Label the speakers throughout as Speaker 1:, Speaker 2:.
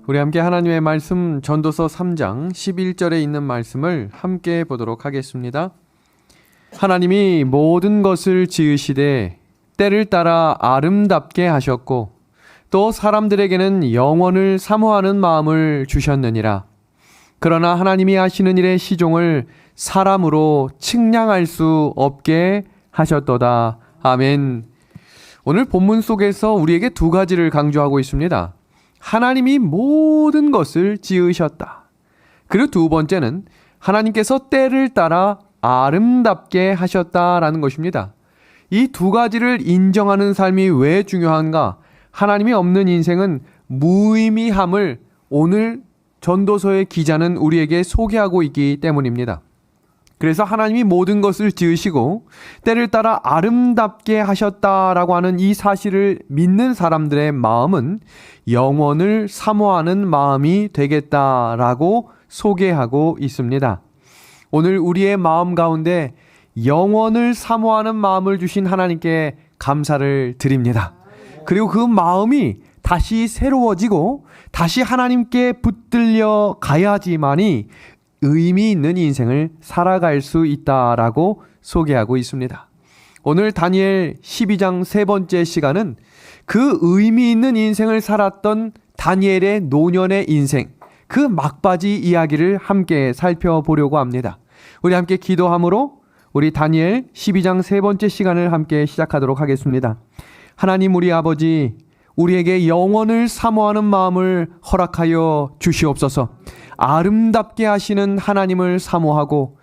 Speaker 1: 우리 함께 하나님의 말씀 전도서 3장 11절에 있는 말씀을 함께 보도록 하겠습니다. 하나님이 모든 것을 지으시되 때를 따라 아름답게 하셨고 또 사람들에게는 영원을 사모하는 마음을 주셨느니라. 그러나 하나님이 하시는 일의 시종을 사람으로 측량할 수 없게 하셨도다. 아멘. 오늘 본문 속에서 우리에게 두 가지를 강조하고 있습니다. 하나님이 모든 것을 지으셨다. 그리고 두 번째는 하나님께서 때를 따라 아름답게 하셨다라는 것입니다. 이 두 가지를 인정하는 삶이 왜 중요한가? 하나님이 없는 인생은 무의미함을 오늘 전도서의 기자는 우리에게 소개하고 있기 때문입니다. 그래서 하나님이 모든 것을 지으시고 때를 따라 아름답게 하셨다라고 하는 이 사실을 믿는 사람들의 마음은 영원을 사모하는 마음이 되겠다라고 소개하고 있습니다. 오늘 우리의 마음 가운데 영원을 사모하는 마음을 주신 하나님께 감사를 드립니다. 그리고 그 마음이 다시 새로워지고 다시 하나님께 붙들려 가야지만이 의미 있는 인생을 살아갈 수 있다라고 소개하고 있습니다. 오늘 다니엘 12장 세 번째 시간은 그 의미 있는 인생을 살았던 다니엘의 노년의 인생, 그 막바지 이야기를 함께 살펴보려고 합니다. 우리 함께 기도함으로 우리 다니엘 12장 세 번째 시간을 함께 시작하도록 하겠습니다. 하나님 우리 아버지, 우리에게 영원을 사모하는 마음을 허락하여 주시옵소서. 아름답게 하시는 하나님을 사모하고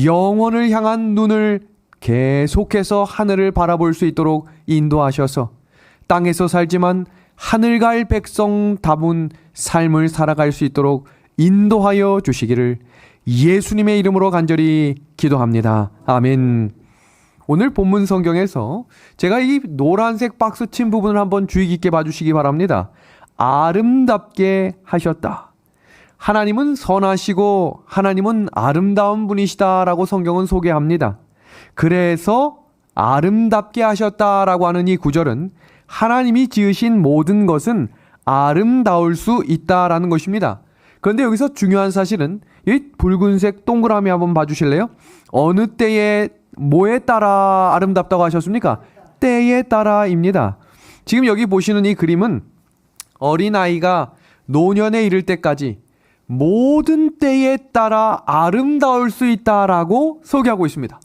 Speaker 1: 영원을 향한 눈을 계속해서 하늘을 바라볼 수 있도록 인도하셔서 땅에서 살지만 하늘 갈 백성다운 삶을 살아갈 수 있도록 인도하여 주시기를 예수님의 이름으로 간절히 기도합니다. 아멘. 오늘 본문 성경에서 제가 이 노란색 박스 친 부분을 한번 주의 깊게 봐주시기 바랍니다. 아름답게 하셨다. 하나님은 선하시고 하나님은 아름다운 분이시다라고 성경은 소개합니다. 그래서 아름답게 하셨다라고 하는 이 구절은 하나님이 지으신 모든 것은 아름다울 수 있다라는 것입니다. 그런데 여기서 중요한 사실은 이 붉은색 동그라미 한번 봐주실래요? 어느 때에 뭐에 따라 아름답다고 하셨습니까? 때에 따라입니다. 지금 여기 보시는 이 그림은 어린아이가 노년에 이를 때까지 모든 때에 따라 아름다울 수 있다라고 소개하고 있습니다.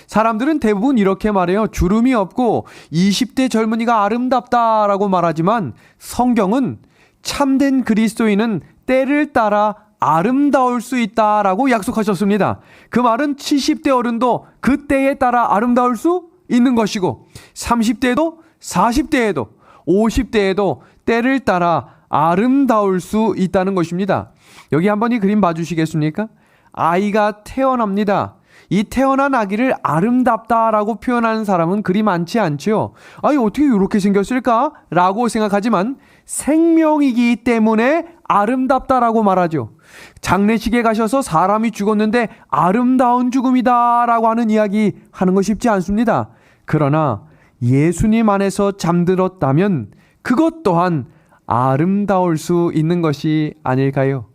Speaker 1: 사람들은 대부분 이렇게 말해요. 주름이 없고 20대 젊은이가 아름답다라고 말하지만 성경은 참된 그리스도인은 때를 따라 아름다울 수 있다라고 약속하셨습니다. 그 말은 70대 어른도 그 때에 따라 아름다울 수 있는 것이고 30대에도 40대에도 50대에도 때를 따라 아름다울 수 있다는 것입니다. 여기 한번 이 그림 봐주시겠습니까? 아이가 태어납니다. 이 태어난 아기를 아름답다라고 표현하는 사람은 그리 많지 않죠. 아니 어떻게 이렇게 생겼을까? 라고 생각하지만 생명이기 때문에 아름답다라고 말하죠. 장례식에 가셔서 사람이 죽었는데 아름다운 죽음이다 라고 하는 이야기 하는 거 쉽지 않습니다. 그러나 예수님 안에서 잠들었다면 그것 또한 아름다울 수 있는 것이 아닐까요?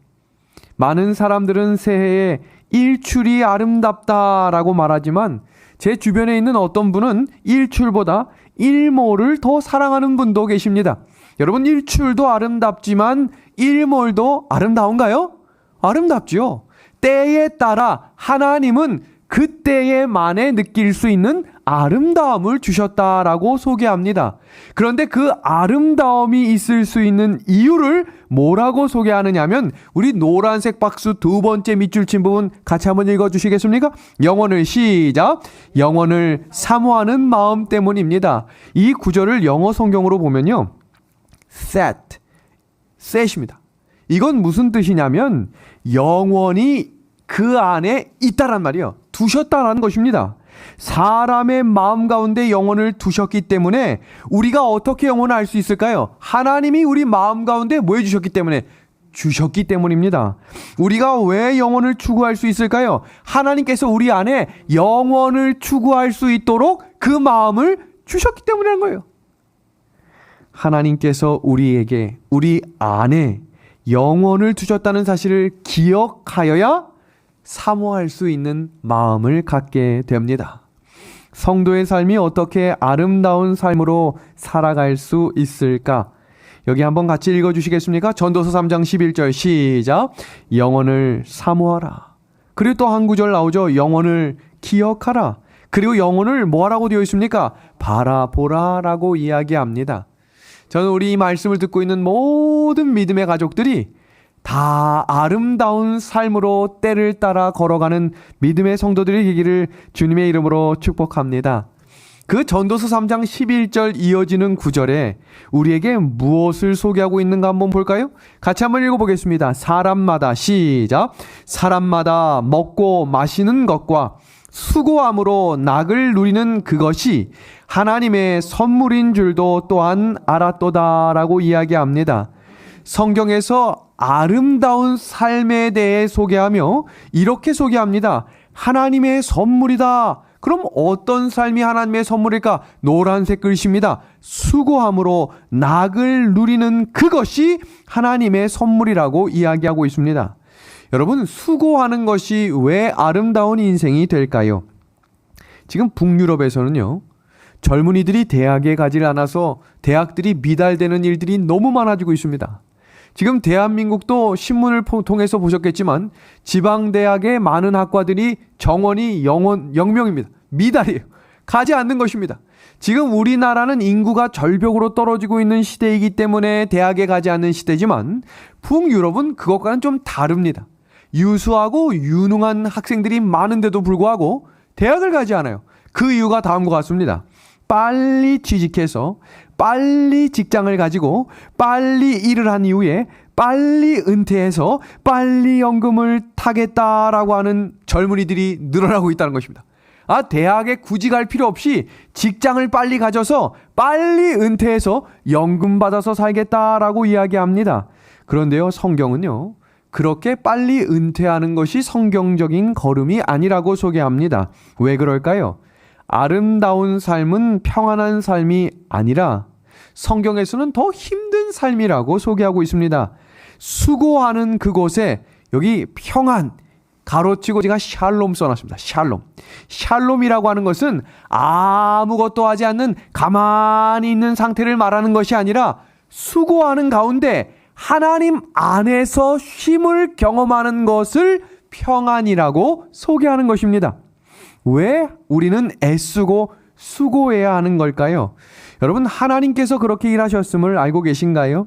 Speaker 1: 많은 사람들은 새해에 일출이 아름답다라고 말하지만 제 주변에 있는 어떤 분은 일출보다 일몰을 더 사랑하는 분도 계십니다. 여러분 일출도 아름답지만 일몰도 아름다운가요? 아름답지요. 때에 따라 하나님은 그때에만에 느낄 수 있는 아름다움을 주셨다라고 소개합니다. 그런데 그 아름다움이 있을 수 있는 이유를 뭐라고 소개하느냐면 우리 노란색 박스 두 번째 밑줄 친 부분 같이 한번 읽어주시겠습니까? 영혼을 시작. 영혼을 사모하는 마음 때문입니다. 이 구절을 영어 성경으로 보면요. set입니다. 이건 무슨 뜻이냐면 영원히 그 안에 있다란 말이에요. 두셨다라는 것입니다. 사람의 마음 가운데 영혼을 두셨기 때문에 우리가 어떻게 영혼을 알 수 있을까요? 하나님이 우리 마음 가운데 뭐 해주셨기 때문에? 주셨기 때문입니다. 우리가 왜 영원을 추구할 수 있을까요? 하나님께서 우리 안에 영원을 추구할 수 있도록 그 마음을 주셨기 때문이라는 거예요. 하나님께서 우리에게 우리 안에 영원을 두셨다는 사실을 기억하여야 사모할 수 있는 마음을 갖게 됩니다. 성도의 삶이 어떻게 아름다운 삶으로 살아갈 수 있을까? 여기 한번 같이 읽어주시겠습니까? 전도서 3장 11절 시작. 영원을 사모하라. 그리고 또 한 구절 나오죠. 영원을 기억하라. 그리고 영혼을 뭐라고 되어 있습니까? 바라보라 라고 이야기합니다. 저는 우리 이 말씀을 듣고 있는 모든 믿음의 가족들이 다 아름다운 삶으로 때를 따라 걸어가는 믿음의 성도들이 되기를 주님의 이름으로 축복합니다. 그 전도서 3장 11절 이어지는 구절에 우리에게 무엇을 소개하고 있는가 한번 볼까요? 같이 한번 읽어보겠습니다. 사람마다 시작. 사람마다 먹고 마시는 것과 수고함으로 낙을 누리는 그것이 하나님의 선물인 줄도 또한 알았도다라고 이야기합니다. 성경에서 아름다운 삶에 대해 소개하며 이렇게 소개합니다. 하나님의 선물이다. 그럼 어떤 삶이 하나님의 선물일까? 노란색 글씨입니다. 수고함으로 낙을 누리는 그것이 하나님의 선물이라고 이야기하고 있습니다. 여러분, 수고하는 것이 왜 아름다운 인생이 될까요? 지금 북유럽에서는요, 젊은이들이 대학에 가지 않아서 대학들이 미달되는 일들이 너무 많아지고 있습니다. 지금 대한민국도 신문을 통해서 보셨겠지만 지방대학의 많은 학과들이 정원이 영명입니다. 미달이에요. 가지 않는 것입니다. 지금 우리나라는 인구가 절벽으로 떨어지고 있는 시대이기 때문에 대학에 가지 않는 시대지만 북유럽은 그것과는 좀 다릅니다. 유수하고 유능한 학생들이 많은데도 불구하고 대학을 가지 않아요. 그 이유가 다음과 같습니다. 빨리 취직해서 빨리 직장을 가지고 빨리 일을 한 이후에 빨리 은퇴해서 빨리 연금을 타겠다라고 하는 젊은이들이 늘어나고 있다는 것입니다. 대학에 굳이 갈 필요 없이 직장을 빨리 가져서 빨리 은퇴해서 연금 받아서 살겠다라고 이야기합니다. 그런데요, 성경은요, 그렇게 빨리 은퇴하는 것이 성경적인 걸음이 아니라고 소개합니다. 왜 그럴까요? 아름다운 삶은 평안한 삶이 아니라 성경에서는 더 힘든 삶이라고 소개하고 있습니다. 수고하는 그곳에 여기 평안, 가로치고 제가 샬롬 써놨습니다. 샬롬이라고 하는 것은 아무것도 하지 않는 가만히 있는 상태를 말하는 것이 아니라 수고하는 가운데 하나님 안에서 쉼을 경험하는 것을 평안이라고 소개하는 것입니다. 왜 우리는 애쓰고 수고해야 하는 걸까요? 여러분, 하나님께서 그렇게 일하셨음을 알고 계신가요?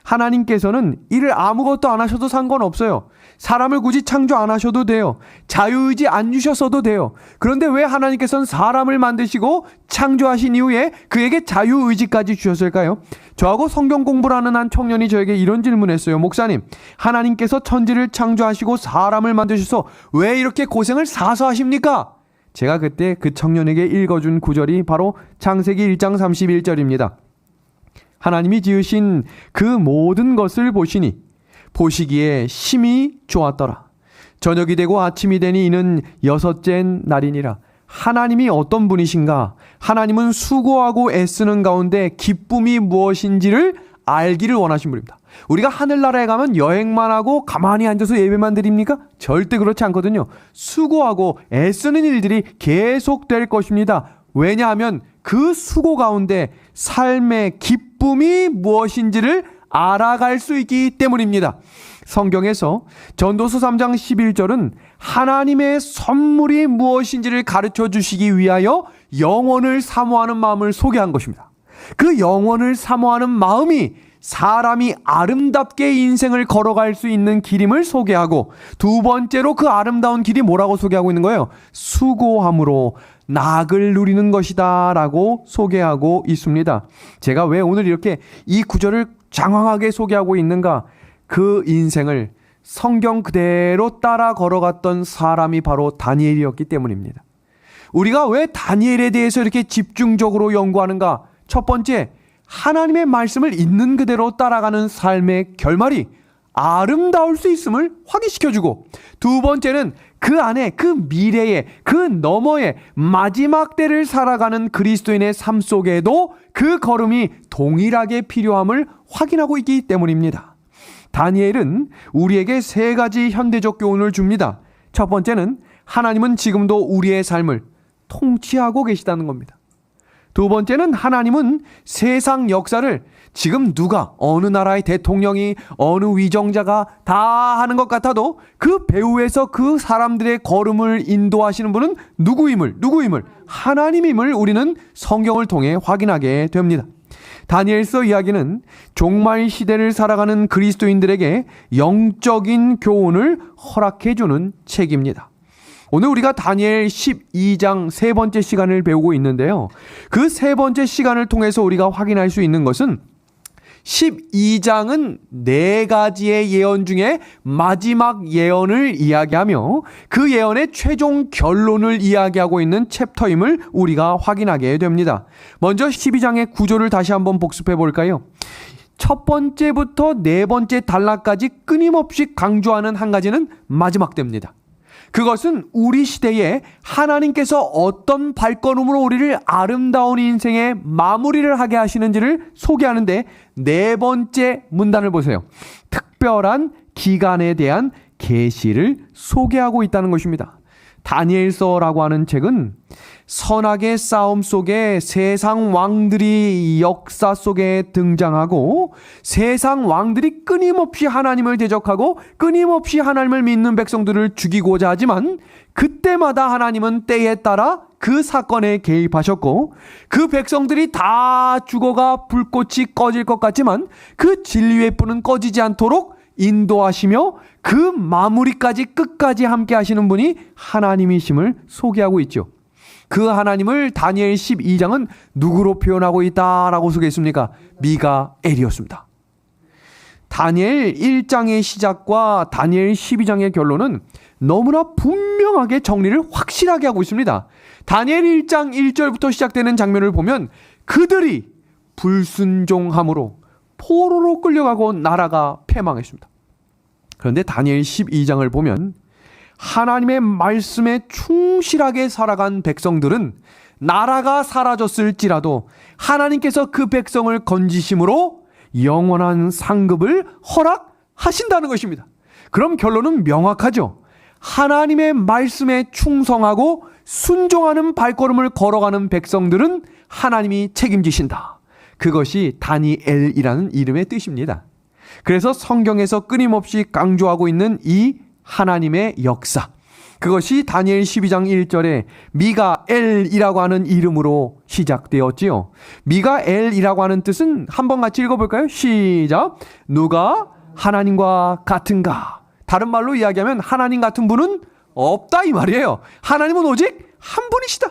Speaker 1: 하나님께서는 일을 아무것도 안 하셔도 상관없어요. 사람을 굳이 창조 안 하셔도 돼요. 자유의지 안 주셨어도 돼요. 그런데 왜 하나님께서는 사람을 만드시고 창조하신 이후에 그에게 자유의지까지 주셨을까요? 저하고 성경 공부를 하는 한 청년이 저에게 이런 질문했어요. 목사님, 하나님께서 천지를 창조하시고 사람을 만드셔서 왜 이렇게 고생을 사서 하십니까? 제가 그때 그 청년에게 읽어준 구절이 바로 창세기 1장 31절입니다. 하나님이 지으신 그 모든 것을 보시기에 심히 좋았더라. 저녁이 되고 아침이 되니 이는 여섯째 날이니라. 하나님이 어떤 분이신가? 하나님은 수고하고 애쓰는 가운데 기쁨이 무엇인지를 알기를 원하신 분입니다. 우리가 하늘나라에 가면 여행만 하고 가만히 앉아서 예배만 드립니까? 절대 그렇지 않거든요. 수고하고 애쓰는 일들이 계속될 것입니다. 왜냐하면 그 수고 가운데 삶의 기쁨이 무엇인지를 알아갈 수 있기 때문입니다. 성경에서 전도서 3장 11절은 하나님의 선물이 무엇인지를 가르쳐 주시기 위하여 영원을 사모하는 마음을 소개한 것입니다. 그 영원을 사모하는 마음이 사람이 아름답게 인생을 걸어갈 수 있는 길임을 소개하고, 두 번째로 그 아름다운 길이 뭐라고 소개하고 있는 거예요? 수고함으로 낙을 누리는 것이다 라고 소개하고 있습니다. 제가 왜 오늘 이렇게 이 구절을 장황하게 소개하고 있는가? 그 인생을 성경 그대로 따라 걸어갔던 사람이 바로 다니엘이었기 때문입니다. 우리가 왜 다니엘에 대해서 이렇게 집중적으로 연구하는가? 첫 번째, 하나님의 말씀을 있는 그대로 따라가는 삶의 결말이 아름다울 수 있음을 확인시켜주고, 두 번째는 그 안에, 그 미래에, 그 너머에 마지막 때를 살아가는 그리스도인의 삶 속에도 그 걸음이 동일하게 필요함을 확인하고 있기 때문입니다. 다니엘은 우리에게 세 가지 현대적 교훈을 줍니다. 첫 번째는 하나님은 지금도 우리의 삶을 통치하고 계시다는 겁니다. 두 번째는 하나님은 세상 역사를 지금 누가, 어느 나라의 대통령이, 어느 위정자가 다 하는 것 같아도 그 배후에서 그 사람들의 걸음을 인도하시는 분은 누구임을 하나님임을 우리는 성경을 통해 확인하게 됩니다. 다니엘서 이야기는 종말 시대를 살아가는 그리스도인들에게 영적인 교훈을 허락해 주는 책입니다. 오늘 우리가 다니엘 12장 세 번째 시간을 배우고 있는데요. 그 세 번째 시간을 통해서 우리가 확인할 수 있는 것은 12장은 네 가지의 예언 중에 마지막 예언을 이야기하며 그 예언의 최종 결론을 이야기하고 있는 챕터임을 우리가 확인하게 됩니다. 먼저 12장의 구조를 다시 한번 복습해 볼까요? 첫 번째부터 네 번째 단락까지 끊임없이 강조하는 한 가지는 마지막 때입니다. 그것은 우리 시대에 하나님께서 어떤 발걸음으로 우리를 아름다운 인생의 마무리를 하게 하시는지를 소개하는데, 네 번째 문단을 보세요. 특별한 기간에 대한 계시를 소개하고 있다는 것입니다. 다니엘서라고 하는 책은 선악의 싸움 속에 세상 왕들이 역사 속에 등장하고, 세상 왕들이 끊임없이 하나님을 대적하고 끊임없이 하나님을 믿는 백성들을 죽이고자 하지만, 그때마다 하나님은 때에 따라 그 사건에 개입하셨고, 그 백성들이 다 죽어가 불꽃이 꺼질 것 같지만 그 진리의 불은 꺼지지 않도록 인도하시며 그 마무리까지 끝까지 함께 하시는 분이 하나님이심을 소개하고 있죠. 그 하나님을 다니엘 12장은 누구로 표현하고 있다라고 소개했습니까? 미가엘이었습니다. 다니엘 1장의 시작과 다니엘 12장의 결론은 너무나 분명하게 정리를 확실하게 하고 있습니다. 다니엘 1장 1절부터 시작되는 장면을 보면 그들이 불순종함으로 포로로 끌려가고 나라가 패망했습니다. 그런데 다니엘 12장을 보면 하나님의 말씀에 충실하게 살아간 백성들은 나라가 사라졌을지라도 하나님께서 그 백성을 건지심으로 영원한 상급을 허락하신다는 것입니다. 그럼 결론은 명확하죠. 하나님의 말씀에 충성하고 순종하는 발걸음을 걸어가는 백성들은 하나님이 책임지신다. 그것이 다니엘이라는 이름의 뜻입니다. 그래서 성경에서 끊임없이 강조하고 있는 이 하나님의 역사, 그것이 다니엘 12장 1절에 미가엘이라고 하는 이름으로 시작되었지요. 미가엘이라고 하는 뜻은 한번 같이 읽어볼까요? 시작. 누가 하나님과 같은가? 다른 말로 이야기하면 하나님 같은 분은 없다 이 말이에요. 하나님은 오직 한 분이시다.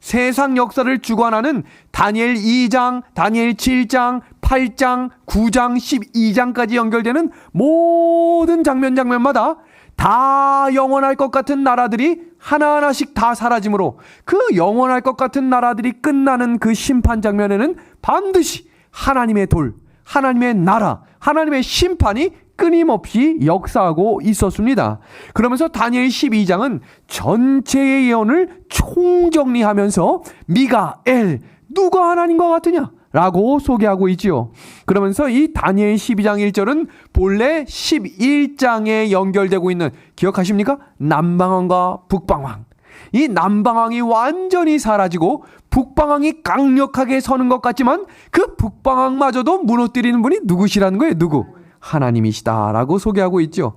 Speaker 1: 세상 역사를 주관하는 다니엘 2장, 다니엘 7장, 8장, 9장, 12장까지 연결되는 모든 장면마다 다 영원할 것 같은 나라들이 하나하나씩 다 사라지므로 그 영원할 것 같은 나라들이 끝나는 그 심판 장면에는 반드시 하나님의 돌, 하나님의 나라, 하나님의 심판이 끊임없이 역사하고 있었습니다. 그러면서 다니엘 12장은 전체의 예언을 총정리하면서 미가엘, 누가 하나님과 같으냐? 라고 소개하고 있지요. 그러면서 이 다니엘 12장 1절은 본래 11장에 연결되고 있는, 기억하십니까? 남방왕과 북방왕. 이 남방왕이 완전히 사라지고 북방왕이 강력하게 서는 것 같지만 그 북방왕마저도 무너뜨리는 분이 누구시라는 거예요? 누구? 하나님이시다라고 소개하고 있죠.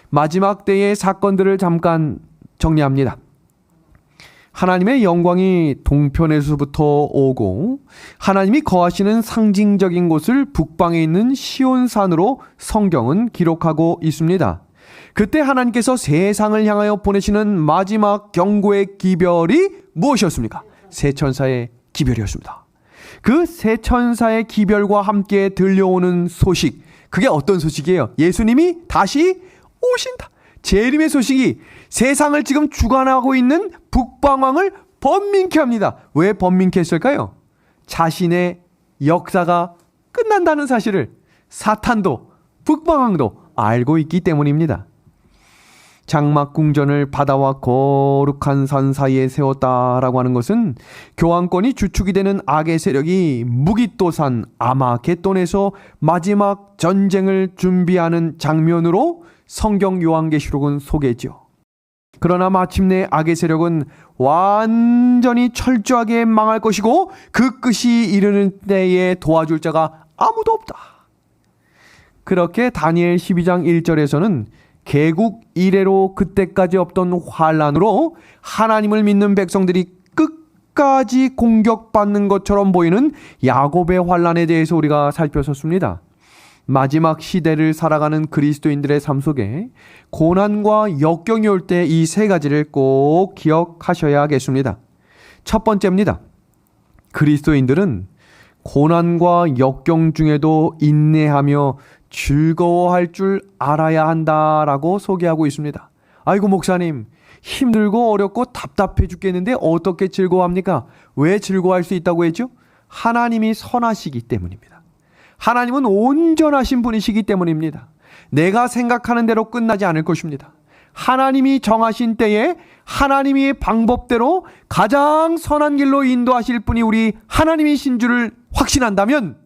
Speaker 1: 마지막 때의 사건들을 잠깐 정리합니다. 하나님의 영광이 동편에서부터 오고 하나님이 거하시는 상징적인 곳을 북방에 있는 시온산으로 성경은 기록하고 있습니다. 그때 하나님께서 세상을 향하여 보내시는 마지막 경고의 기별이 무엇이었습니까? 새 천사의 기별이었습니다. 그 새 천사의 기별과 함께 들려오는 소식, 그게 어떤 소식이에요? 예수님이 다시 오신다. 재림의 소식이 세상을 지금 주관하고 있는 북방왕을 번민케 합니다. 왜 번민케 했을까요? 자신의 역사가 끝난다는 사실을 사탄도 북방왕도 알고 있기 때문입니다. 장막궁전을 바다와 거룩한 산 사이에 세웠다라고 하는 것은 교황권이 주축이 되는 악의 세력이 무기또산 아마겟돈에서 마지막 전쟁을 준비하는 장면으로 성경 요한계시록은 소개했죠. 그러나 마침내 악의 세력은 완전히 철저하게 망할 것이고 그 끝이 이르는 때에 도와줄 자가 아무도 없다. 그렇게 다니엘 12장 1절에서는 개국 이래로 그때까지 없던 환란으로 하나님을 믿는 백성들이 끝까지 공격받는 것처럼 보이는 야곱의 환란에 대해서 우리가 살펴봤습니다. 마지막 시대를 살아가는 그리스도인들의 삶 속에 고난과 역경이 올 때 이 세 가지를 꼭 기억하셔야겠습니다. 첫 번째입니다. 그리스도인들은 고난과 역경 중에도 인내하며 즐거워할 줄 알아야 한다라고 소개하고 있습니다. 아이고 목사님, 힘들고 어렵고 답답해 죽겠는데 어떻게 즐거워합니까? 왜 즐거워할 수 있다고 했죠? 하나님이 선하시기 때문입니다. 하나님은 온전하신 분이시기 때문입니다. 내가 생각하는 대로 끝나지 않을 것입니다. 하나님이 정하신 때에 하나님의 방법대로 가장 선한 길로 인도하실 분이 우리 하나님이신 줄을 확신한다면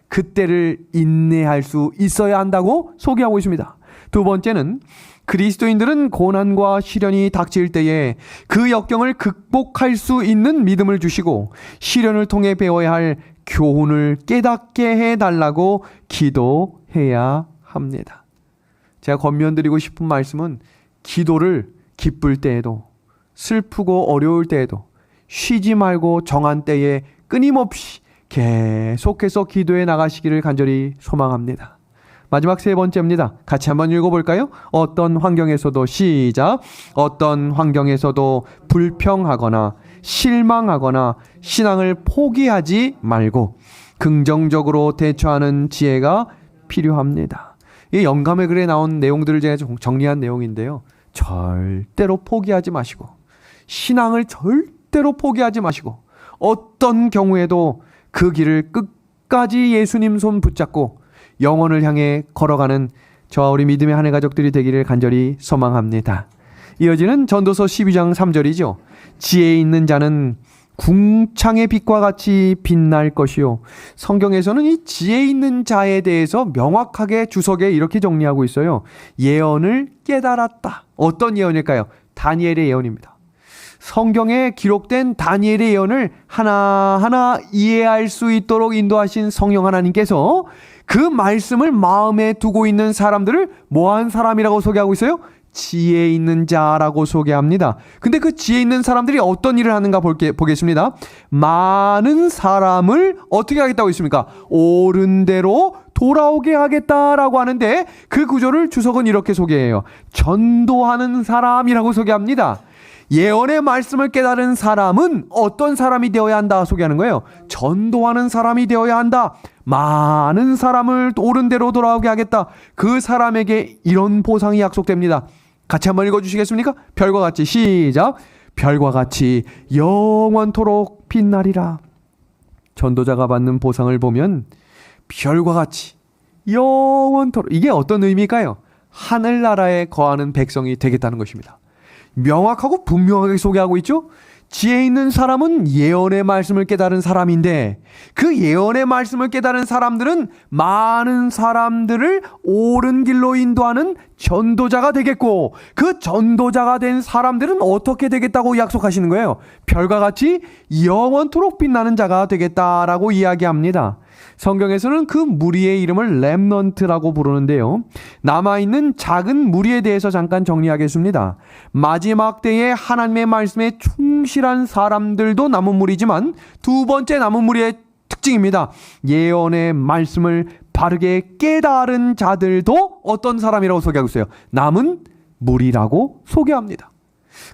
Speaker 1: 그때를 인내할 수 있어야 한다고 소개하고 있습니다. 두 번째는 그리스도인들은 고난과 시련이 닥칠 때에 그 역경을 극복할 수 있는 믿음을 주시고 시련을 통해 배워야 할 교훈을 깨닫게 해달라고 기도해야 합니다. 제가 권면드리고 싶은 말씀은 기도를 기쁠 때에도 슬프고 어려울 때에도 쉬지 말고 정한 때에 끊임없이 계속해서 기도해 나가시기를 간절히 소망합니다. 마지막 세 번째입니다. 같이 한번 읽어볼까요? 어떤 환경에서도 시작. 어떤 환경에서도 불평하거나 실망하거나 신앙을 포기하지 말고 긍정적으로 대처하는 지혜가 필요합니다. 이 영감의 글에 나온 내용들을 제가 정리한 내용인데요. 절대로 포기하지 마시고 신앙을 절대로 포기하지 마시고 어떤 경우에도 그 길을 끝까지 예수님 손 붙잡고 영혼을 향해 걸어가는 저와 우리 믿음의 한 해 가족들이 되기를 간절히 소망합니다. 이어지는 전도서 12장 3절이죠. 지혜 있는 자는 궁창의 빛과 같이 빛날 것이요. 성경에서는 이 지혜 있는 자에 대해서 명확하게 주석에 이렇게 정리하고 있어요. 예언을 깨달았다. 어떤 예언일까요? 다니엘의 예언입니다. 성경에 기록된 다니엘의 예언을 하나하나 이해할 수 있도록 인도하신 성령 하나님께서 그 말씀을 마음에 두고 있는 사람들을 뭐한 사람이라고 소개하고 있어요? 지혜 있는 자라고 소개합니다. 근데 그 지혜 있는 사람들이 어떤 일을 하는가 보겠습니다. 많은 사람을 어떻게 하겠다고 했습니까? 옳은 대로 돌아오게 하겠다라고 하는데 그 구조를 주석은 이렇게 소개해요. 전도하는 사람이라고 소개합니다. 예언의 말씀을 깨달은 사람은 어떤 사람이 되어야 한다 소개하는 거예요. 전도하는 사람이 되어야 한다. 많은 사람을 옳은 대로 돌아오게 하겠다. 그 사람에게 이런 보상이 약속됩니다. 같이 한번 읽어주시겠습니까? 별과 같이 시작. 별과 같이 영원토록 빛나리라. 전도자가 받는 보상을 보면 별과 같이 영원토록, 이게 어떤 의미일까요? 하늘나라에 거하는 백성이 되겠다는 것입니다. 명확하고 분명하게 소개하고 있죠. 지혜 있는 사람은 예언의 말씀을 깨달은 사람인데 그 예언의 말씀을 깨달은 사람들은 많은 사람들을 옳은 길로 인도하는 전도자가 되겠고 그 전도자가 된 사람들은 어떻게 되겠다고 약속하시는 거예요? 별과 같이 영원토록 빛나는 자가 되겠다라고 이야기합니다. 성경에서는 그 무리의 이름을 렘넌트라고 부르는데요. 남아있는 작은 무리에 대해서 잠깐 정리하겠습니다. 마지막 때에 하나님의 말씀에 충실한 사람들도 남은 무리지만 두 번째 남은 무리의 특징입니다. 예언의 말씀을 바르게 깨달은 자들도 어떤 사람이라고 소개하고 있어요? 남은 무리라고 소개합니다.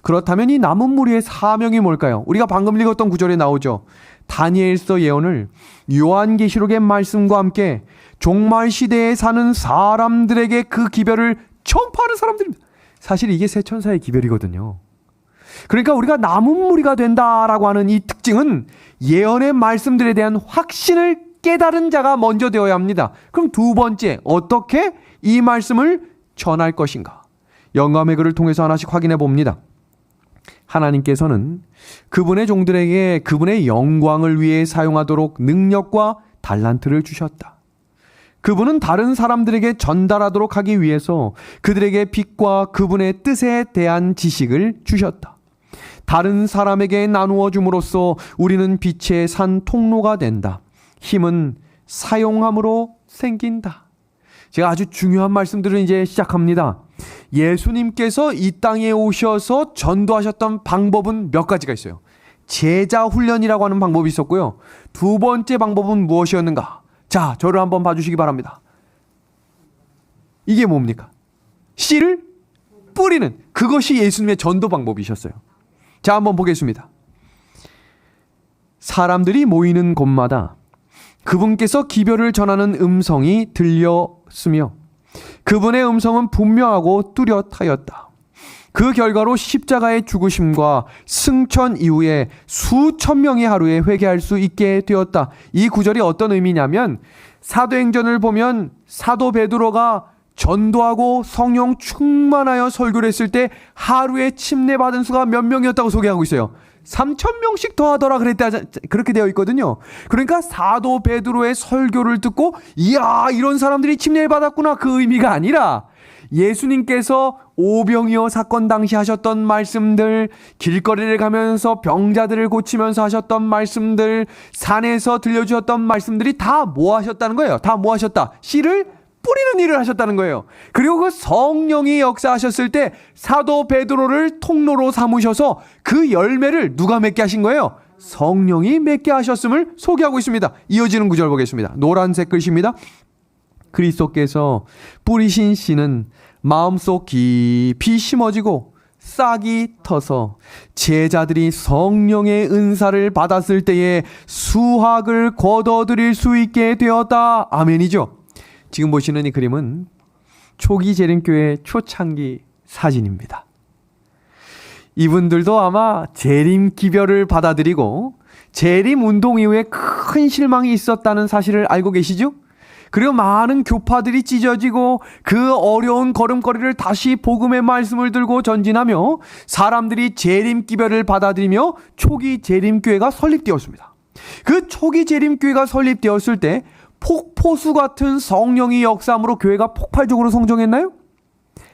Speaker 1: 그렇다면 이 남은 무리의 사명이 뭘까요? 우리가 방금 읽었던 구절에 나오죠. 다니엘서 예언을 요한계시록의 말씀과 함께 종말 시대에 사는 사람들에게 그 기별을 전파하는 사람들입니다. 사실 이게 새 천사의 기별이거든요. 그러니까 우리가 남은 무리가 된다라고 하는 이 특징은 예언의 말씀들에 대한 확신을 깨달은 자가 먼저 되어야 합니다. 그럼 두 번째, 어떻게 이 말씀을 전할 것인가? 영감의 글을 통해서 하나씩 확인해 봅니다. 하나님께서는 그분의 종들에게 그분의 영광을 위해 사용하도록 능력과 달란트를 주셨다. 그분은 다른 사람들에게 전달하도록 하기 위해서 그들에게 빛과 그분의 뜻에 대한 지식을 주셨다. 다른 사람에게 나누어 줌으로써 우리는 빛의 산 통로가 된다. 힘은 사용함으로 생긴다. 제가 아주 중요한 말씀들을 이제 시작합니다. 예수님께서 이 땅에 오셔서 전도하셨던 방법은 몇 가지가 있어요. 제자 훈련이라고 하는 방법이 있었고요. 두 번째 방법은 무엇이었는가? 자, 저를 한번 봐주시기 바랍니다. 이게 뭡니까? 씨를 뿌리는, 그것이 예수님의 전도 방법이셨어요. 자, 한번 보겠습니다. 사람들이 모이는 곳마다 그분께서 기별을 전하는 음성이 들렸으며 그분의 음성은 분명하고 뚜렷하였다. 그 결과로 십자가의 죽으심과 승천 이후에 수천 명이 하루에 회개할 수 있게 되었다. 이 구절이 어떤 의미냐면 사도행전을 보면 사도 베드로가 전도하고 성령 충만하여 설교를 했을 때 하루에 침례받은 수가 몇 명이었다고 소개하고 있어요. 3,000명씩 더하더라 그렇게 되어 있거든요. 그러니까 사도 베드로의 설교를 듣고 이야, 이런 사람들이 침례를 받았구나, 그 의미가 아니라 예수님께서 오병이어 사건 당시 하셨던 말씀들, 길거리를 가면서 병자들을 고치면서 하셨던 말씀들, 산에서 들려주셨던 말씀들이 다 뭐 하셨다는 거예요? 다 뭐 하셨다? 씨를 뿌리는 일을 하셨다는 거예요. 그리고 그 성령이 역사하셨을 때 사도 베드로를 통로로 삼으셔서 그 열매를 누가 맺게 하신 거예요? 성령이 맺게 하셨음을 소개하고 있습니다. 이어지는 구절 보겠습니다. 노란색 글씨입니다. 그리스도께서 뿌리신 씨는 마음속 깊이 심어지고 싹이 터서 제자들이 성령의 은사를 받았을 때에 수확을 거둬들일 수 있게 되었다. 아멘이죠. 지금 보시는 이 그림은 초기 재림교회 초창기 사진입니다. 이분들도 아마 재림 기별을 받아들이고 재림 운동 이후에 큰 실망이 있었다는 사실을 알고 계시죠? 그리고 많은 교파들이 찢어지고 그 어려운 걸음걸이를 다시 복음의 말씀을 들고 전진하며 사람들이 재림 기별을 받아들이며 초기 재림교회가 설립되었습니다. 그 초기 재림교회가 설립되었을 때 폭포수 같은 성령의 역사함으로 교회가 폭발적으로 성장했나요?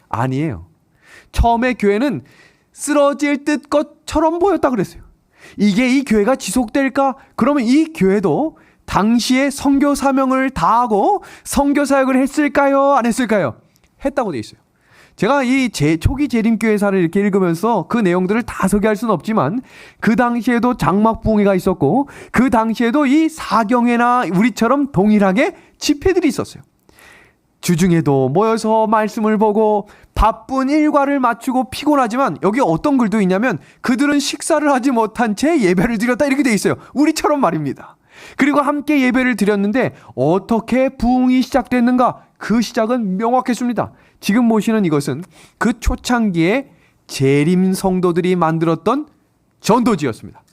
Speaker 1: 아니에요. 처음에 교회는 쓰러질 듯 것처럼 보였다 그랬어요. 이게 이 교회가 지속될까? 그러면 이 교회도 당시에 선교 사명을 다하고 선교 사역을 했을까요? 안 했을까요? 했다고 돼 있어요. 제가 이 초기 재림교회사를 이렇게 읽으면서 그 내용들을 다 소개할 수는 없지만 그 당시에도 장막부흥회가 있었고 그 당시에도 이 사경회나 우리처럼 동일하게 집회들이 있었어요. 주중에도 모여서 말씀을 보고 바쁜 일과를 마치고 피곤하지만 여기 어떤 글도 있냐면 그들은 식사를 하지 못한 채 예배를 드렸다 이렇게 돼 있어요. 우리처럼 말입니다. 그리고 함께 예배를 드렸는데 어떻게 부흥이 시작됐는가? 그 시작은 명확했습니다. 지금 보시는 이것은 그 초창기에 재림 성도들이 만들었던 전도지였습니다.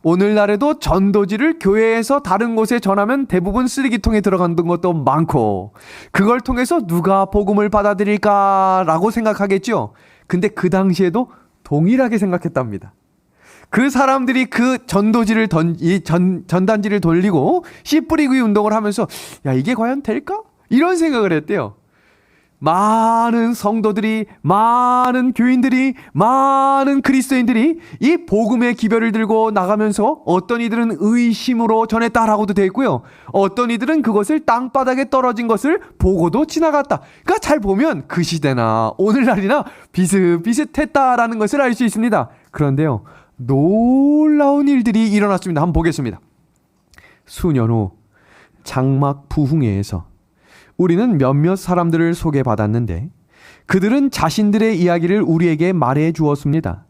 Speaker 1: 오늘날에도 전도지를 교회에서 다른 곳에 전하면 대부분 쓰레기통에 들어가는 것도 많고 그걸 통해서 누가 복음을 받아들일까라고 생각하겠죠. 근데 그 당시에도 동일하게 생각했답니다. 그 사람들이 그 전도지를 전단지를 돌리고 씨 뿌리기 운동을 하면서 야, 이게 과연 될까? 이런 생각을 했대요. 많은 성도들이, 많은 교인들이, 많은 그리스도인들이 이 복음의 기별을 들고 나가면서 어떤 이들은 의심으로 전했다라고도 되어 있고요. 어떤 이들은 그것을 땅바닥에 떨어진 것을 보고도 지나갔다. 그러니까 잘 보면 그 시대나 오늘날이나 비슷비슷했다라는 것을 알 수 있습니다. 그런데요, 놀라운 일들이 일어났습니다. 한번 보겠습니다. 수년 후 장막 부흥회에서 우리는 몇몇 사람들을 소개받았는데 그들은 자신들의 이야기를 우리에게 말해 주었습니다.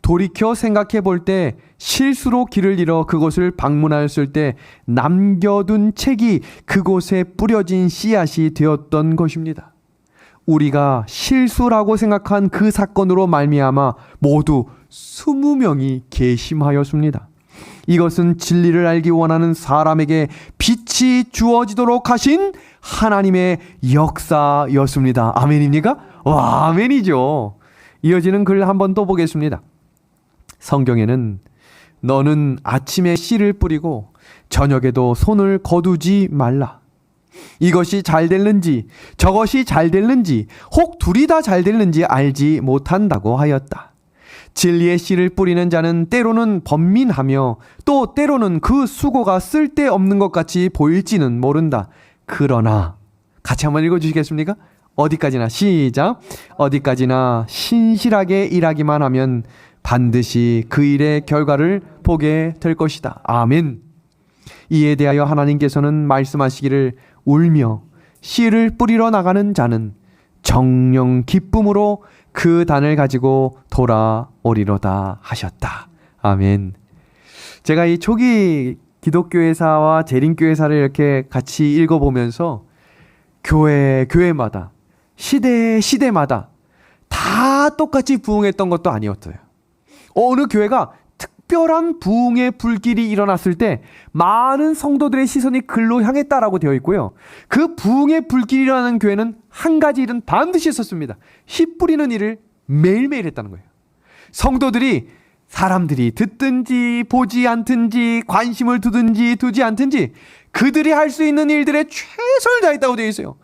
Speaker 1: 돌이켜 생각해 볼 때 실수로 길을 잃어 그곳을 방문하였을 때 남겨둔 책이 그곳에 뿌려진 씨앗이 되었던 것입니다. 우리가 실수라고 생각한 그 사건으로 말미암아 모두 20명이 개심하였습니다. 이것은 진리를 알기 원하는 사람에게 빛이 다시 주어지도록 하신 하나님의 역사였습니다. 아멘입니까? 와, 아멘이죠. 이어지는 글 한번 또 보겠습니다. 성경에는 너는 아침에 씨를 뿌리고 저녁에도 손을 거두지 말라. 이것이 잘 될는지 저것이 잘 될는지 혹 둘이 다 잘 될는지 알지 못한다고 하였다. 진리의 씨를 뿌리는 자는 때로는 번민하며 또 때로는 그 수고가 쓸데없는 것 같이 보일지는 모른다. 그러나 같이 한번 읽어주시겠습니까? 어디까지나 시작. 어디까지나 신실하게 일하기만 하면 반드시 그 일의 결과를 보게 될 것이다. 아멘. 이에 대하여 하나님께서는 말씀하시기를 울며 씨를 뿌리러 나가는 자는 정령 기쁨으로 그 단을 가지고 돌아오리로다 하셨다. 아멘. 제가 이 초기 기독교회사와 재림교회사를 이렇게 같이 읽어보면서 교회마다 시대마다 다 똑같이 부흥했던 것도 아니었어요. 어느 교회가 특별한 부흥의 불길이 일어났을 때 많은 성도들의 시선이 글로 향했다라고 되어 있고요. 그 부흥의 불길이 일어나는 교회는 한 가지 일은 반드시 있었습니다. 씨 뿌리는 일을 매일매일 했다는 거예요. 성도들이 사람들이 듣든지 보지 않든지 관심을 두든지 두지 않든지 그들이 할 수 있는 일들에 최선을 다했다고 되어 있어요.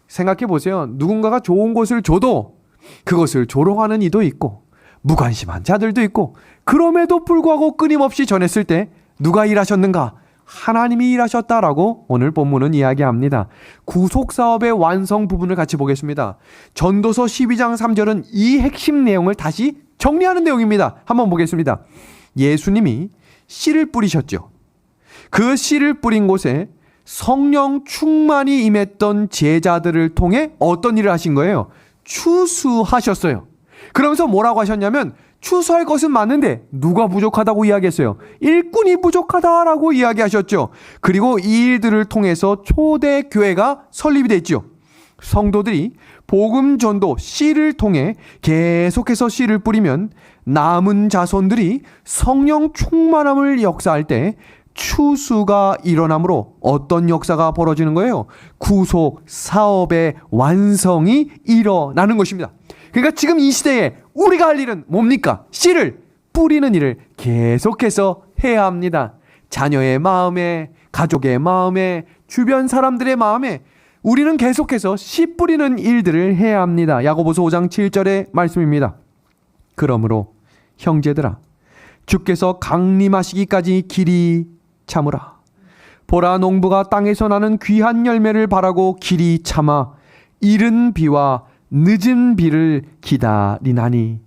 Speaker 1: 생각해 보세요. 누군가가 좋은 것을 줘도 그것을 조롱하는 이도 있고 무관심한 자들도 있고 그럼에도 불구하고 끊임없이 전했을 때 누가 일하셨는가? 하나님이 일하셨다라고 오늘 본문은 이야기합니다. 구속사업의 완성 부분을 같이 보겠습니다. 전도서 12장 3절은 이 핵심 내용을 다시 정리하는 내용입니다. 한번 보겠습니다. 예수님이 씨를 뿌리셨죠. 그 씨를 뿌린 곳에 성령 충만이 임했던 제자들을 통해 어떤 일을 하신 거예요? 추수하셨어요. 그러면서 뭐라고 하셨냐면 추수할 것은 많은데 누가 부족하다고 이야기했어요? 일꾼이 부족하다라고 이야기하셨죠. 그리고 이 일들을 통해서 초대교회가 설립이 됐죠. 성도들이 복음 전도 씨를 통해 계속해서 씨를 뿌리면 남은 자손들이 성령 충만함을 역사할 때 추수가 일어나므로 어떤 역사가 벌어지는 거예요? 구속 사업의 완성이 일어나는 것입니다. 그러니까 지금 이 시대에 우리가 할 일은 뭡니까? 씨를 뿌리는 일을 계속해서 해야 합니다. 자녀의 마음에, 가족의 마음에, 주변 사람들의 마음에 우리는 계속해서 씨 뿌리는 일들을 해야 합니다. 야고보서 5장 7절의 말씀입니다. 그러므로 형제들아 주께서 강림하시기까지 길이 참으라. 보라 농부가 땅에서 나는 귀한 열매를 바라고 길이 참아 이른 비와 늦은 비를 기다리나니.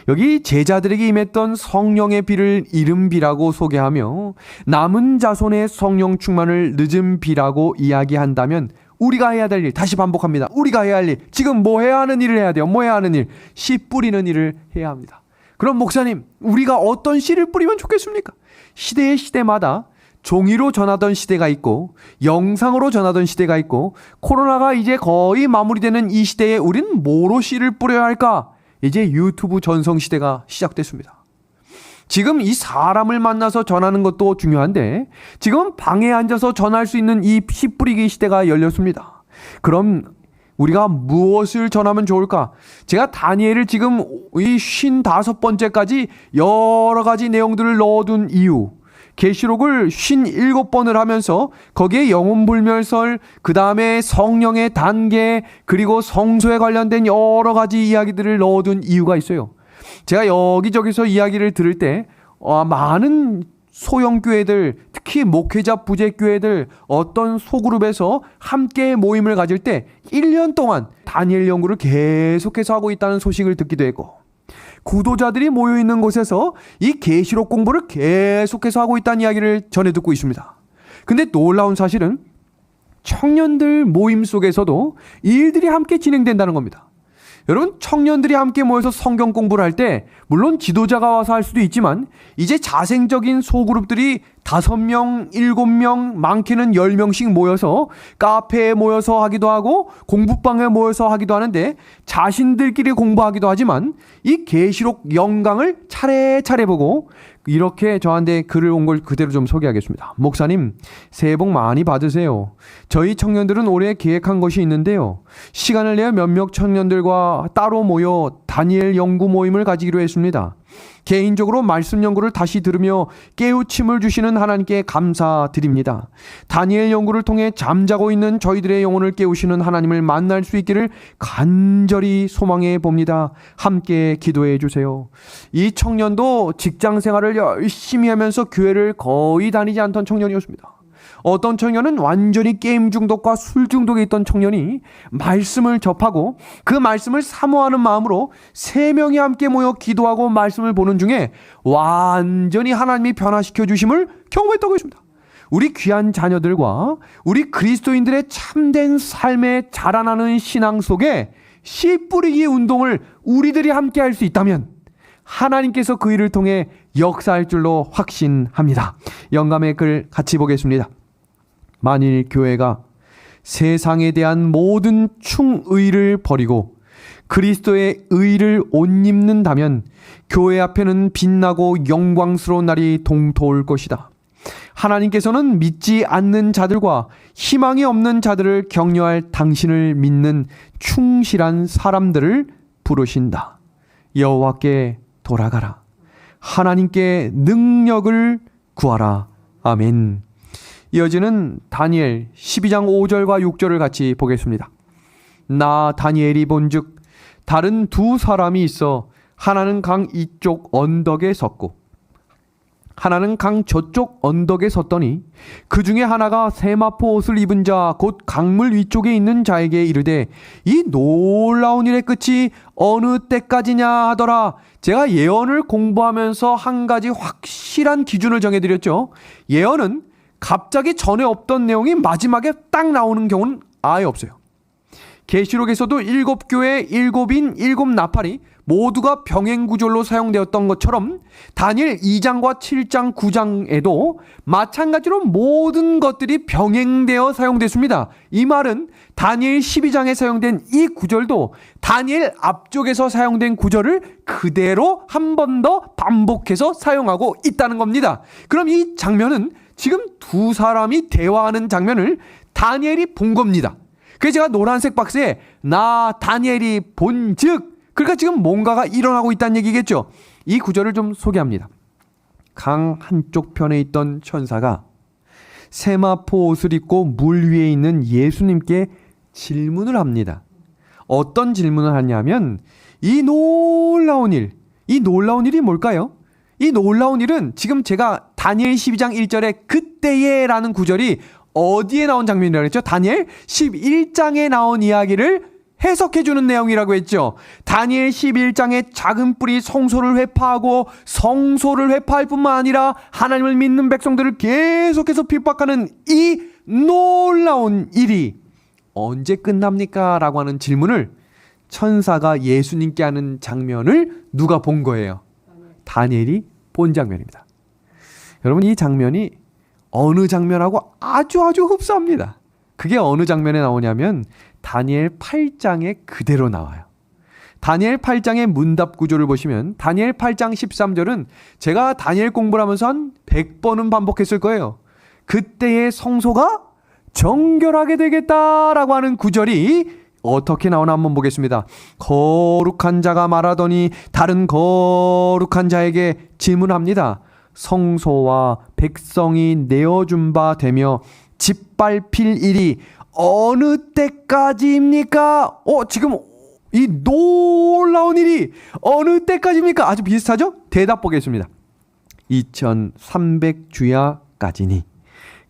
Speaker 1: 여기 제자들에게 임했던 성령의 비를 이른 비라고 소개하며 남은 자손의 성령 충만을 늦은 비라고 이야기한다면 우리가 해야 될 일, 다시 반복합니다. 우리가 해야 할 일, 지금 뭐 해야 하는 일을 해야 돼요? 뭐 해야 하는 일? 씨 뿌리는 일을 해야 합니다. 그럼 목사님, 우리가 어떤 씨를 뿌리면 좋겠습니까? 시대마다 종이로 전하던 시대가 있고 영상으로 전하던 시대가 있고 코로나가 이제 거의 마무리되는 이 시대에 우린 뭐로 씨를 뿌려야 할까? 이제 유튜브 전성 시대가 시작됐습니다. 지금 이 사람을 만나서 전하는 것도 중요한데 지금 방에 앉아서 전할 수 있는 이 씨 뿌리기 시대가 열렸습니다. 그럼 우리가 무엇을 전하면 좋을까? 제가 다니엘을 지금 이 55번째까지 여러 가지 내용들을 넣어둔 이유, 계시록을 57번을 하면서 거기에 영혼불멸설, 그 다음에 성령의 단계, 그리고 성소에 관련된 여러 가지 이야기들을 넣어둔 이유가 있어요. 제가 여기저기서 이야기를 들을 때 많은 소형교회들, 특히 목회자 부재교회들 어떤 소그룹에서 함께 모임을 가질 때 1년 동안 다니엘 연구를 계속해서 하고 있다는 소식을 듣기도 했고, 구도자들이 모여있는 곳에서 이 계시록 공부를 계속해서 하고 있다는 이야기를 전해 듣고 있습니다. 근데 놀라운 사실은 청년들 모임 속에서도 이 일들이 함께 진행된다는 겁니다. 여러분, 청년들이 함께 모여서 성경 공부를 할 때 물론 지도자가 와서 할 수도 있지만 이제 자생적인 소그룹들이 5명, 7명, 많게는 10명씩 모여서 카페에 모여서 하기도 하고 공부방에 모여서 하기도 하는데 자신들끼리 공부하기도 하지만 이 계시록 영광을 차례차례 보고 이렇게 저한테 글을 온 걸 그대로 좀 소개하겠습니다. 목사님, 새해 복 많이 받으세요. 저희 청년들은 올해 계획한 것이 있는데요. 시간을 내어 몇몇 청년들과 따로 모여 다니엘 연구 모임을 가지기로 했습니다. 개인적으로 말씀 연구를 다시 들으며 깨우침을 주시는 하나님께 감사드립니다. 다니엘 연구를 통해 잠자고 있는 저희들의 영혼을 깨우시는 하나님을 만날 수 있기를 간절히 소망해 봅니다. 함께 기도해 주세요. 이 청년도 직장 생활을 열심히 하면서 교회를 거의 다니지 않던 청년이었습니다. 어떤 청년은 완전히 게임 중독과 술 중독에 있던 청년이 말씀을 접하고 그 말씀을 사모하는 마음으로 3명이 함께 모여 기도하고 말씀을 보는 중에 완전히 하나님이 변화시켜 주심을 경험했다고 했습니다. 우리 귀한 자녀들과 우리 그리스도인들의 참된 삶에 자라나는 신앙 속에 씨 뿌리기 운동을 우리들이 함께 할 수 있다면 하나님께서 그 일을 통해 역사할 줄로 확신합니다. 영감의 글 같이 보겠습니다. 만일 교회가 세상에 대한 모든 충의를 버리고 그리스도의 의를 옷 입는다면 교회 앞에는 빛나고 영광스러운 날이 동토할 것이다. 하나님께서는 믿지 않는 자들과 희망이 없는 자들을 격려할 당신을 믿는 충실한 사람들을 부르신다. 여호와께 돌아가라. 하나님께 능력을 구하라. 아멘. 이어지는 다니엘 12장 5절과 6절을 같이 보겠습니다. 나 다니엘이 본즉 다른 2 사람이 있어 하나는 강 이쪽 언덕에 섰고 하나는 강 저쪽 언덕에 섰더니 그 중에 하나가 세마포 옷을 입은 자 곧 강물 위쪽에 있는 자에게 이르되 이 놀라운 일의 끝이 어느 때까지냐 하더라. 제가 예언을 공부하면서 한 가지 확실한 기준을 정해드렸죠. 예언은 갑자기 전에 없던 내용이 마지막에 딱 나오는 경우는 아예 없어요. 계시록에서도 7교회 7인 7나팔이 모두가 병행구절로 사용되었던 것처럼 다니엘 2장과 7장 9장에도 마찬가지로 모든 것들이 병행되어 사용됐습니다. 이 말은 다니엘 12장에 사용된 이 구절도 다니엘 앞쪽에서 사용된 구절을 그대로 한 번 더 반복해서 사용하고 있다는 겁니다. 그럼 이 장면은 지금 2 사람이 대화하는 장면을 다니엘이 본 겁니다. 그래서 제가 노란색 박스에 나 다니엘이 본즉, 그러니까 지금 뭔가가 일어나고 있다는 얘기겠죠. 이 구절을 좀 소개합니다. 강 한쪽 편에 있던 천사가 세마포 옷을 입고 물 위에 있는 예수님께 질문을 합니다. 어떤 질문을 하냐면 이 놀라운 일이 뭘까요? 이 놀라운 일은 지금 제가 다니엘 12장 1절에 그때에 라는 구절이 어디에 나온 장면이라고 했죠? 다니엘 11장에 나온 이야기를 해석해주는 내용이라고 했죠. 다니엘 11장의 작은 뿔이 성소를 회파하고 성소를 회파할 뿐만 아니라 하나님을 믿는 백성들을 계속해서 핍박하는 이 놀라운 일이 언제 끝납니까? 라고 하는 질문을 천사가 예수님께 하는 장면을 누가 본 거예요? 다니엘이 본 장면입니다. 여러분, 이 장면이 어느 장면하고 아주 흡사합니다. 그게 어느 장면에 나오냐면 다니엘 8장에 그대로 나와요. 다니엘 8장의 문답 구조를 보시면 다니엘 8장 13절은 제가 다니엘 공부를 하면서 한 100번은 반복했을 거예요. 그때의 성소가 정결하게 되겠다라고 하는 구절이 어떻게 나오나 한번 보겠습니다. 거룩한 자가 말하더니 다른 거룩한 자에게 질문합니다. 성소와 백성이 내어준 바 되며 짓밟힐 일이 어느 때까지입니까? 지금 이 놀라운 일이 어느 때까지입니까? 아주 비슷하죠? 대답 보겠습니다. 2300주야까지니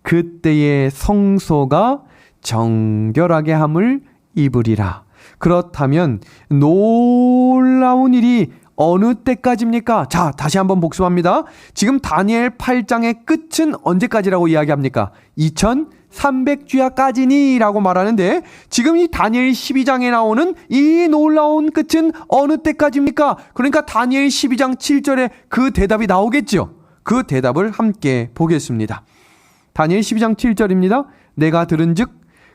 Speaker 1: 그때의 성소가 정결하게 함을 입으리라. 그렇다면 놀라운 일이 어느 때까지입니까? 자, 다시 한번 복습합니다. 지금 다니엘 8장의 끝은 언제까지라고 이야기합니까? 2300주야까지니 라고 말하는데 지금 이 다니엘 12장에 나오는 이 놀라운 끝은 어느 때까지입니까? 그러니까 다니엘 12장 7절에 그 대답이 나오겠죠. 그 대답을 함께 보겠습니다. 다니엘 12장 7절입니다. 내가 들은즉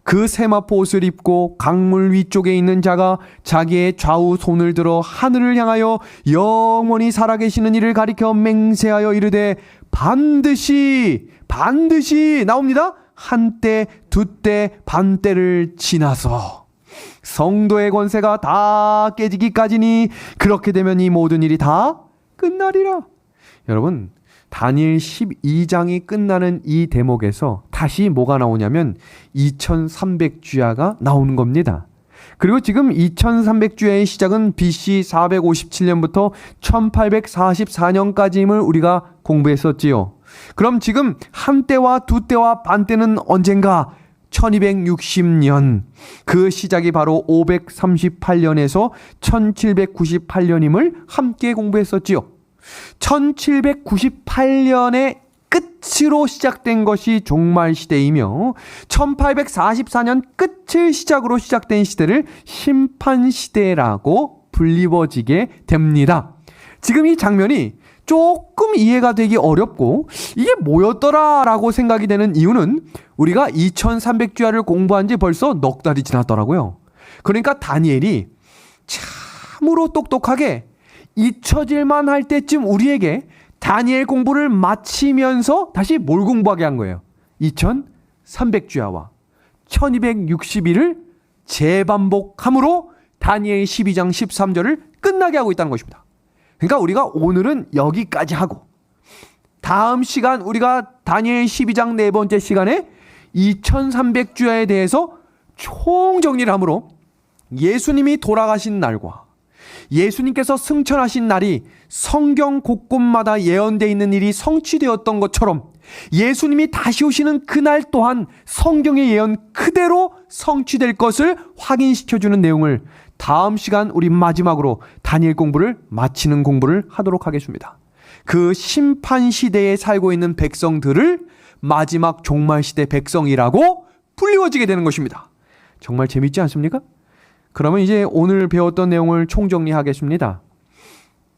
Speaker 1: 그 세마포 옷을 입고 강물 위쪽에 있는 자가 자기의 좌우 손을 들어 하늘을 향하여 영원히 살아계시는 이를 가리켜 맹세하여 이르되 반드시 나옵니다. 한때 두때 반때를 지나서 성도의 권세가 다 깨지기까지니 그렇게 되면 이 모든 일이 다 끝나리라. 여러분, 다니엘 12장이 끝나는 이 대목에서 다시 뭐가 나오냐면 2300주야가 나오는 겁니다. 그리고 지금 2300주야의 시작은 BC 457년부터 1844년까지임을 우리가 공부했었지요. 그럼 지금 한때와 두때와 반때는 언젠가 1260년, 그 시작이 바로 538년에서 1798년임을 함께 공부했었지요. 1798년의 끝으로 시작된 것이 종말시대이며 1844년 끝을 시작으로 시작된 시대를 심판시대라고 불리워지게 됩니다. 지금 이 장면이 조금 이해가 되기 어렵고 이게 뭐였더라 라고 생각이 되는 이유는 우리가 2300주야를 공부한 지 벌써 넉 달이 지났더라고요. 그러니까 다니엘이 참으로 똑똑하게 잊혀질만 할 때쯤 우리에게 다니엘 공부를 마치면서 다시 뭘 공부하게 한 거예요? 2300주야와 1260일을 재반복함으로 다니엘 12장 13절을 끝나게 하고 있다는 것입니다. 그러니까 우리가 오늘은 여기까지 하고 다음 시간 우리가 다니엘 12장 네 번째 시간에 2300주야에 대해서 총정리를 함으로 예수님이 돌아가신 날과 예수님께서 승천하신 날이 성경 곳곳마다 예언되어 있는 일이 성취되었던 것처럼 예수님이 다시 오시는 그날 또한 성경의 예언 그대로 성취될 것을 확인시켜주는 내용을 다음 시간 우리 마지막으로 다니엘 공부를 마치는 공부를 하도록 하겠습니다. 그 심판시대에 살고 있는 백성들을 마지막 종말시대 백성이라고 불리워지게 되는 것입니다. 정말 재밌지 않습니까? 그러면 이제 오늘 배웠던 내용을 총정리하겠습니다.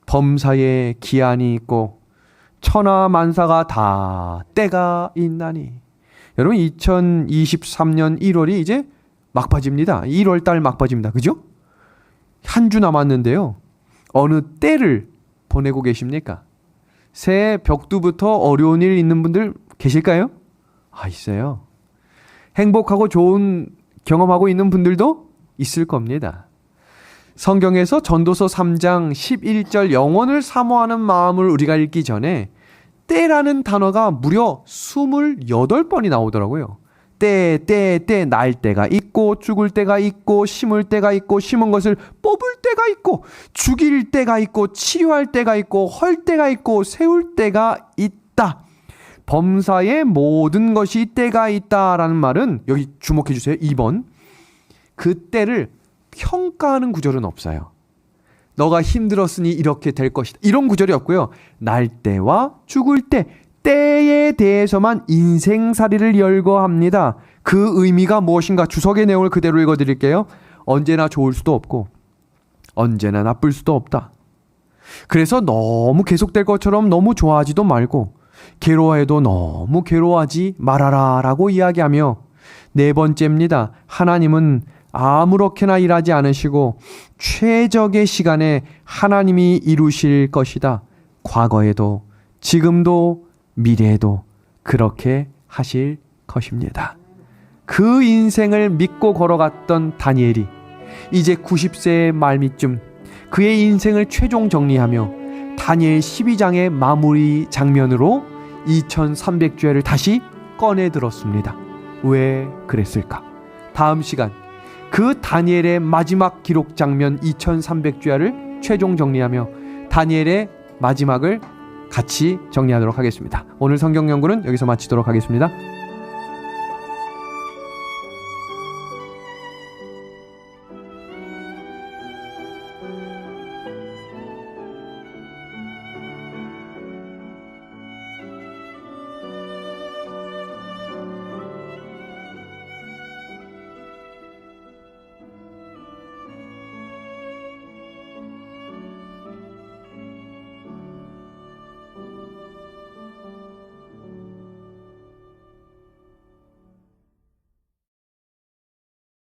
Speaker 1: 범사에 기한이 있고 천하 만사가 다 때가 있나니. 여러분 2023년 1월이 이제 막바지입니다. 1월달 막바지입니다. 그죠? 한 주 남았는데요. 어느 때를 보내고 계십니까? 새해 벽두부터 어려운 일 있는 분들 계실까요? 있어요. 행복하고 좋은 경험하고 있는 분들도 있을 겁니다. 성경에서 전도서 3장 11절 영원을 사모하는 마음을 우리가 읽기 전에 때라는 단어가 무려 28번이 나오더라고요. 때, 날 때가 있고 죽을 때가 있고 심을 때가 있고 심은 것을 뽑을 때가 있고 죽일 때가 있고 치료할 때가 있고 헐 때가 있고 세울 때가 있다. 범사의 모든 것이 때가 있다라는 말은 여기 주목해 주세요. 2번. 그 때를 평가하는 구절은 없어요. 너가 힘들었으니 이렇게 될 것이다. 이런 구절이 없고요. 날 때와 죽을 때, 때에 대해서만 인생살이를 열거합니다. 그 의미가 무엇인가 주석의 내용을 그대로 읽어드릴게요. 언제나 좋을 수도 없고 언제나 나쁠 수도 없다. 그래서 너무 계속될 것처럼 너무 좋아하지도 말고 괴로워해도 너무 괴로워하지 말아라 라고 이야기하며 네 번째입니다. 하나님은 아무렇게나 일하지 않으시고 최적의 시간에 하나님이 이루실 것이다. 과거에도 지금도 미래에도 그렇게 하실 것입니다. 그 인생을 믿고 걸어갔던 다니엘이 이제 90세의 말미쯤 그의 인생을 최종 정리하며 다니엘 12장의 마무리 장면으로 2300주야를 다시 꺼내 들었습니다. 왜 그랬을까? 다음 시간 그 다니엘의 마지막 기록 장면 2300주야를 최종 정리하며 다니엘의 마지막을 같이 정리하도록 하겠습니다. 오늘 성경 연구는 여기서 마치도록 하겠습니다.